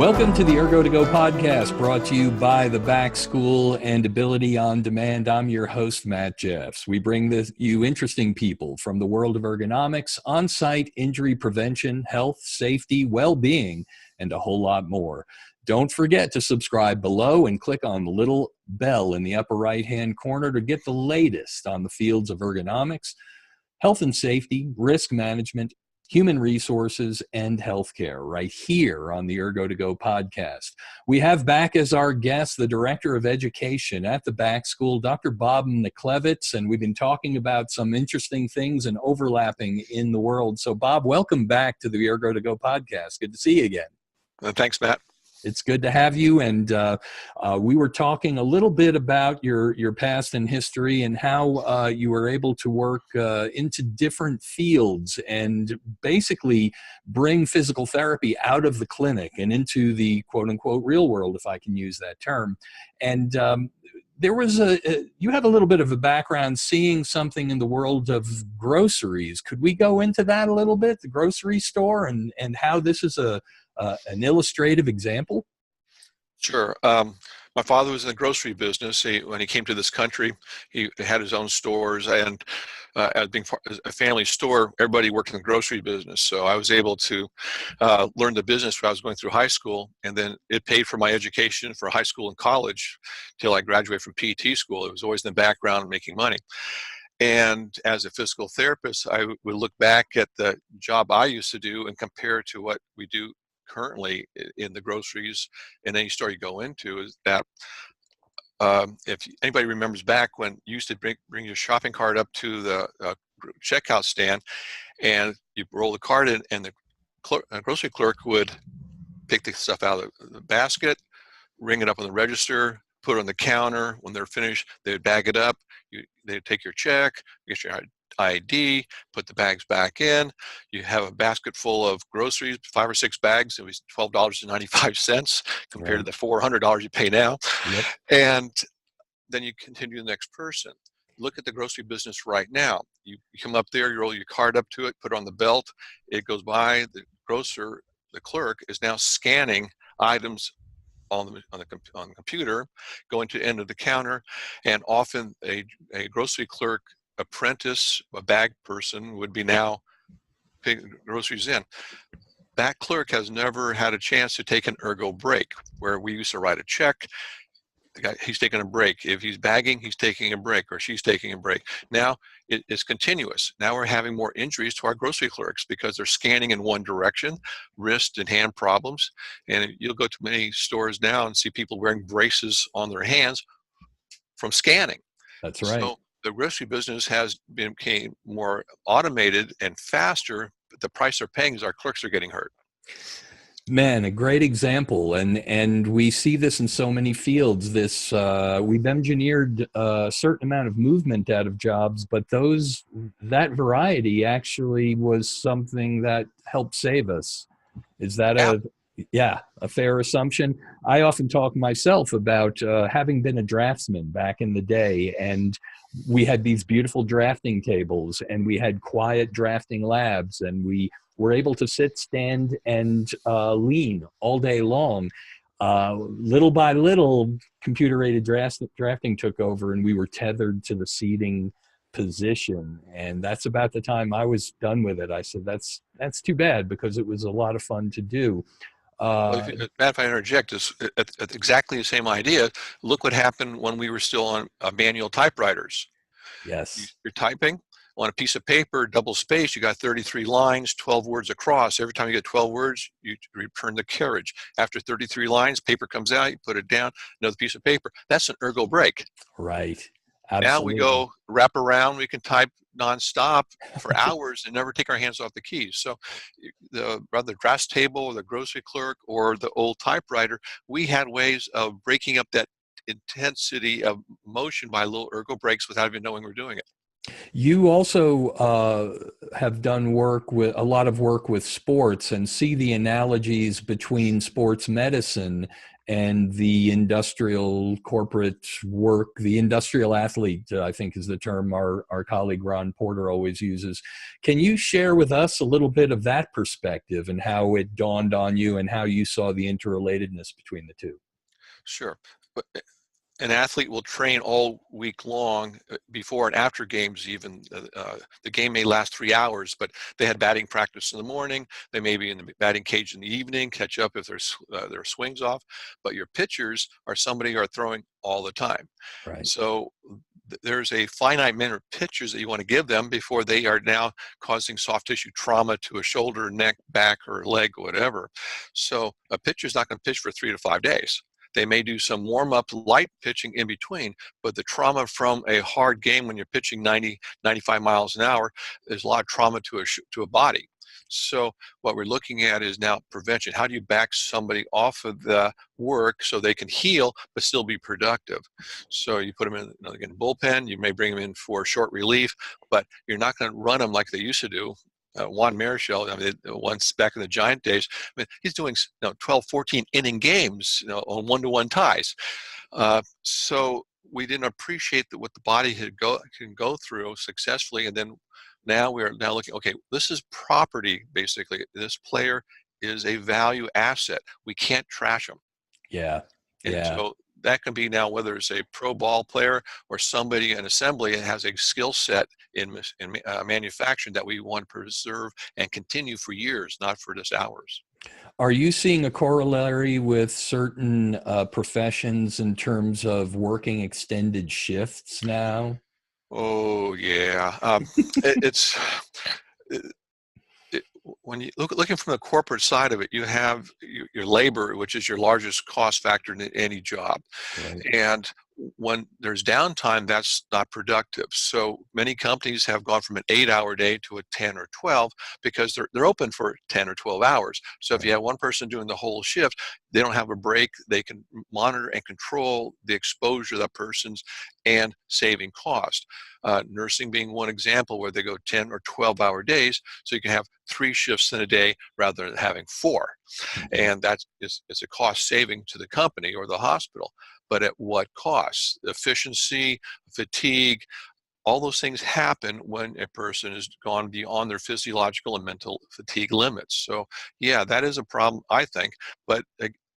Welcome to the Ergo2go podcast, brought to you by the Back School and Ability on Demand. I'm your host, Matt Jeffs. We bring you interesting people from the world of ergonomics, on-site injury prevention, health, safety, well-being, and a whole lot more. Don't forget to subscribe below and click on the little bell in the upper right-hand corner to get the latest on the fields of ergonomics, health and safety, risk management, human resources, and healthcare right here on the Ergo2go podcast. We have back as our guest the Director of Education at the Back School, Dr. Bob Niklewicz, and we've been talking about some interesting things and overlapping in the world. So Bob, welcome back to the Ergo2go podcast. Good to see you again. Thanks, Matt. It's good to have you, and we were talking a little bit about your past and history and how you were able to work into different fields and basically bring physical therapy out of the clinic and into the quote-unquote real world, if I can use that term. And there was you had a little bit of a background seeing something in the world of groceries. Could we go into that a little bit, the grocery store, and how this is an illustrative example? Sure. My father was in the grocery business. When he came to this country, he had his own stores, and as being a family store, everybody worked in the grocery business. So I was able to learn the business when I was going through high school, and then it paid for my education for high school and college till I graduated from PT school. It was always in the background making money. And as a physical therapist, I would look back at the job I used to do and compare to what we do currently in the groceries in any store you go into. Is that if anybody remembers back when you used to bring your shopping cart up to the checkout stand, and you roll the cart in, and the grocery clerk would pick the stuff out of the basket, ring it up on the register, put it on the counter. When they're finished, they would bag it up. They'd take your check, get your ID, put the bags back in. You have a basket full of groceries, 5 or 6 bags. It was $12.95 compared to the $400 you pay now. Yep. And then you continue the next person. Look at the grocery business right now. You come up there, you roll your cart up to it, put it on the belt. It goes by. The grocer, the clerk, is now scanning items on the computer, going to the end of the counter, and often a grocery clerk apprentice, a bag person, would be now putting groceries in. That clerk has never had a chance to take an ergo break, where we used to write a check. He's taking a break. If he's bagging, he's taking a break, or she's taking a break. Now it's continuous. Now we're having more injuries to our grocery clerks because they're scanning in one direction, wrist and hand problems. And you'll go to many stores now and see people wearing braces on their hands from scanning. That's right. So the grocery business has became more automated and faster, but the price they're paying is our clerks are getting hurt. Man, a great example, and we see this in so many fields. We've engineered a certain amount of movement out of jobs, but that variety actually was something that helped save us. Is that a fair assumption? I often talk myself about having been a draftsman back in the day, and we had these beautiful drafting tables, and we had quiet drafting labs, and we were able to sit, stand, and lean all day long. Little by little, computer-aided drafting took over, and we were tethered to the seating position. And that's about the time I was done with it. I said, that's too bad, because it was a lot of fun to do. Matt, if I interject, it's exactly the same idea. Look what happened when we were still on manual typewriters. Yes. You're typing on a piece of paper, double space, you got 33 lines, 12 words across. Every time you get 12 words, you return the carriage. After 33 lines, paper comes out, you put it down, another piece of paper. That's an ergo break. Right. Absolutely. Now we go wrap around, we can type nonstop for hours and never take our hands off the keys. So rather the drafts table or the grocery clerk or the old typewriter, we had ways of breaking up that intensity of motion by little ergo breaks without even knowing we're doing it. You also have done a lot of work with sports, and see the analogies between sports medicine and the industrial corporate work, the industrial athlete, I think is the term our colleague Ron Porter always uses. Can you share with us a little bit of that perspective and how it dawned on you and how you saw the interrelatedness between the two? Sure. But an athlete will train all week long before and after games even. The game may last 3 hours, but they had batting practice in the morning. They may be in the batting cage in the evening, catch up if their swings off. But your pitchers are somebody who are throwing all the time. Right. So there's a finite number of pitches that you want to give them before they are now causing soft tissue trauma to a shoulder, neck, back, or leg, whatever. So a pitcher's not going to pitch for 3 to 5 days. They may do some warm-up light pitching in between, but the trauma from a hard game when you're pitching 90, 95 miles an hour, there's a lot of trauma to a body. So what we're looking at is now prevention. How do you back somebody off of the work so they can heal but still be productive? So you put them in, in bullpen. You may bring them in for short relief, but you're not going to run them like they used to do. Juan Marichal, I mean, once back in the Giant days, I mean, he's doing 12, 14 inning games, on 1-to-1 ties. So we didn't appreciate what the body can go through successfully, and then now we are now looking. Okay, this is property basically. This player is a value asset. We can't trash him. Yeah. And Yeah. so that can be now whether it's a pro ball player or somebody in assembly that has a skill set in manufacturing that we want to preserve and continue for years, not for just hours. Are you seeing a corollary with certain professions in terms of working extended shifts now? Oh yeah, it's when you looking from the corporate side of it, you have your labor, which is your largest cost factor in any job. Right. And when there's downtime, that's not productive. So many companies have gone from an 8-hour day to a 10 or 12 because they're open for 10 or 12 hours. So if you have one person doing the whole shift, they don't have a break. They can monitor and control the exposure of that person's and saving cost. Nursing being one example where they go 10 or 12-hour days, so you can have 3 shifts in a day rather than having 4. And it's a cost saving to the company or the hospital. But at what cost? Efficiency, fatigue, all those things happen when a person has gone beyond their physiological and mental fatigue limits. So yeah, that is a problem, I think, but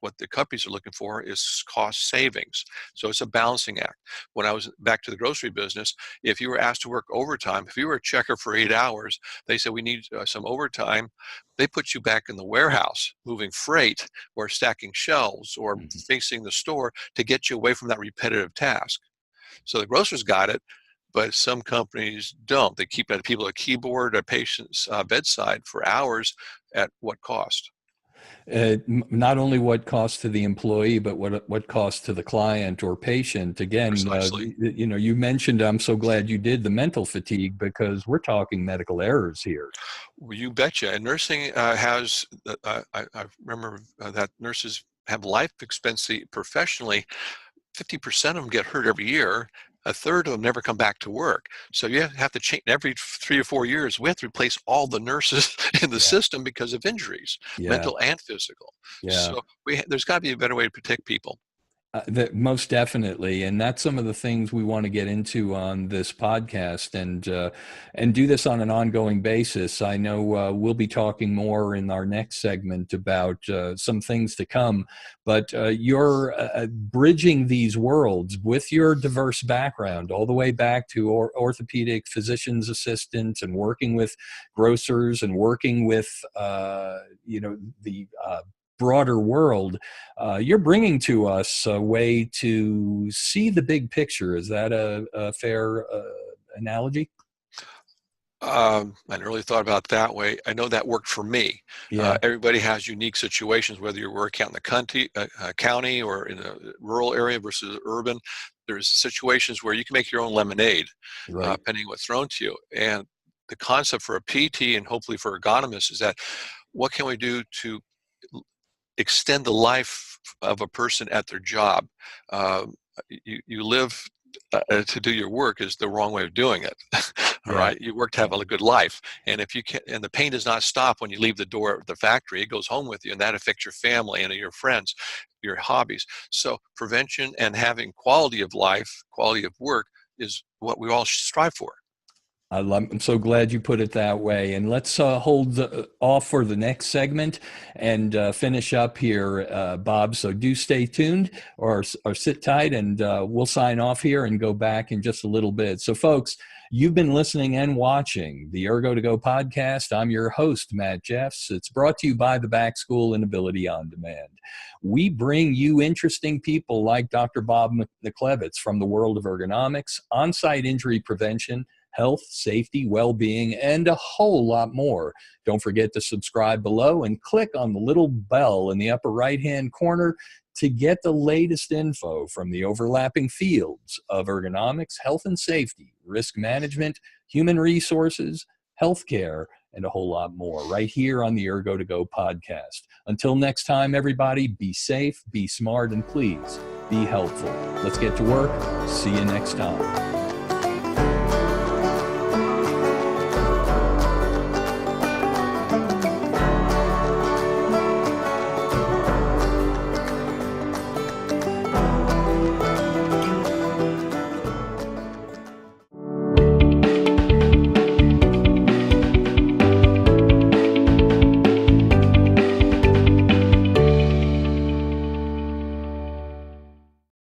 what the companies are looking for is cost savings. So it's a balancing act. When I was back to the grocery business, if you were asked to work overtime, if you were a checker for 8 hours, they said we need some overtime. They put you back in the warehouse, moving freight or stacking shelves or facing the store to get you away from that repetitive task. So the grocers got it, but some companies don't. They keep people at a keyboard, a patient's bedside for hours at what cost? Not only what cost to the employee, but what cost to the client or patient. Again, Precisely. you mentioned, I'm so glad you did, the mental fatigue, because we're talking medical errors here. Well, you betcha. And nursing has, I remember that nurses have life expectancy professionally. 50% of them get hurt every year. A third of them never come back to work. So you have to change every 3 or 4 years. We have to replace all the nurses in the system because of injuries, mental and physical. Yeah. So there's got to be a better way to protect people. Most definitely, and that's some of the things we want to get into on this podcast, and do this on an ongoing basis. I know we'll be talking more in our next segment about some things to come, but you're bridging these worlds with your diverse background, all the way back to orthopedic physician's assistants and working with grocers and working with the broader world. You're bringing to us a way to see the big picture. Is that a fair analogy? I never really thought about it that way. I know that worked for me. Yeah. Everybody has unique situations, whether you're working out in the county or in a rural area versus urban. There's situations where you can make your own lemonade, Right. depending on what's thrown to you. And the concept for a PT and hopefully for ergonomists is that what can we do to extend the life of a person at their job? You live to do your work is the wrong way of doing it. All Yeah. right, you work to have a good life, and if you can, and the pain does not stop when you leave the door of the factory. It goes home with you, and that affects your family and your friends, your hobbies. So prevention and having quality of life, quality of work, is what we all strive for. I'm so glad you put it that way. And let's hold off for the next segment and finish up here, Bob. So do stay tuned or sit tight, and we'll sign off here and go back in just a little bit. So, folks, you've been listening and watching the Ergo2go podcast. I'm your host, Matt Jeffs. It's brought to you by the Back School and Ability on Demand. We bring you interesting people like Dr. Bob Niklewicz from the world of ergonomics, on-site injury prevention, health, safety, well-being, and a whole lot more. Don't forget to subscribe below and click on the little bell in the upper right-hand corner to get the latest info from the overlapping fields of ergonomics, health and safety, risk management, human resources, healthcare, and a whole lot more right here on the Ergo2go podcast. Until next time, everybody, be safe, be smart, and please be helpful. Let's get to work. See you next time.